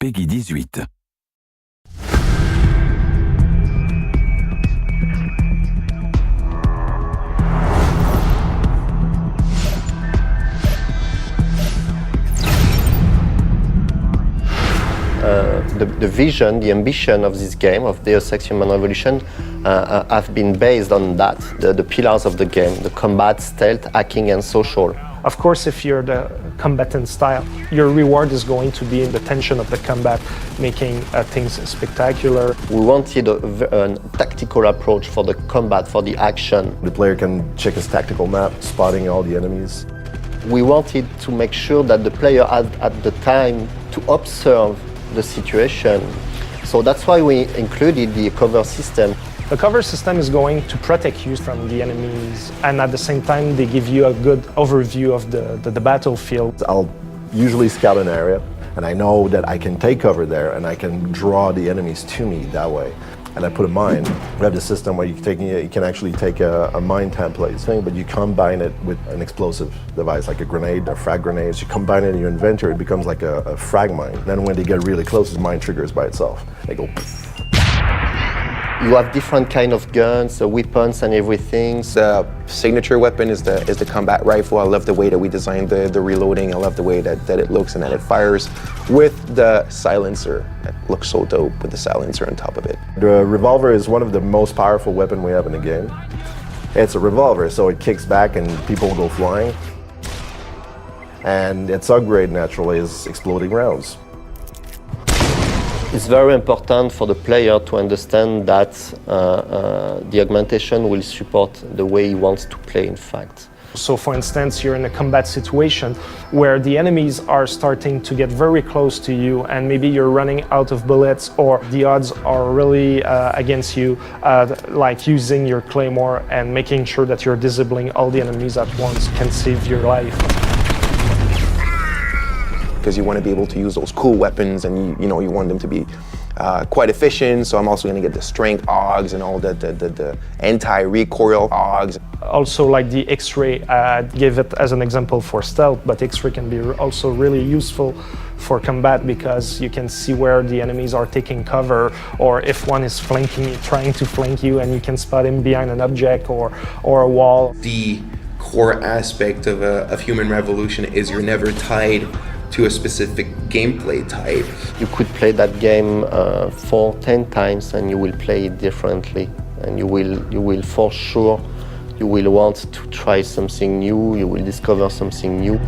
Peggy 18. The vision, the ambition of this game, of Deus Ex Human Revolution, have been based on that, the pillars of the game, the combat, stealth, hacking and social. Of course, if you're the combatant style, your reward is going to be in the tension of the combat, making things spectacular. We wanted a tactical approach for the combat, for the action. The player can check his tactical map, spotting all the enemies. We wanted to make sure that the player had at the time to observe the situation. So that's why we included the cover system. The cover system is going to protect you from the enemies, and at the same time they give you a good overview of the battlefield. I'll usually scout an area, and I know that I can take cover there and I can draw the enemies to me that way. And I put a mine. We have the system where you can actually take a mine template thing, but you combine it with an explosive device, like a grenade, a frag grenade. So you combine it in your inventory, it becomes like a frag mine. Then when they get really close, the mine triggers by itself. They go. You have different kind of guns, weapons and everything. The signature weapon is the combat rifle. I love the way that we designed the reloading. I love the way that it looks and that it fires with the silencer. It looks so dope with the silencer on top of it. The revolver is one of the most powerful weapons we have in the game. It's a revolver, so it kicks back and people go flying. And its upgrade naturally is exploding rounds. It's very important for the player to understand that the augmentation will support the way he wants to play, in fact. So for instance, you're in a combat situation where the enemies are starting to get very close to you and maybe you're running out of bullets or the odds are really against you, like using your claymore and making sure that you're disabling all the enemies at once can save your life. Because you want to be able to use those cool weapons and you want them to be quite efficient. So I'm also going to get the strength augs and all the anti-recoil augs. Also like the X-ray, give it as an example for stealth, but X-ray can be also really useful for combat because you can see where the enemies are taking cover or if one is trying to flank you and you can spot him behind an object or a wall. The core aspect of Human Revolution is you're never tied to a specific gameplay type. You could play that game 10 times and you will play it differently. And you will for sure, you will want to try something new, you will discover something new.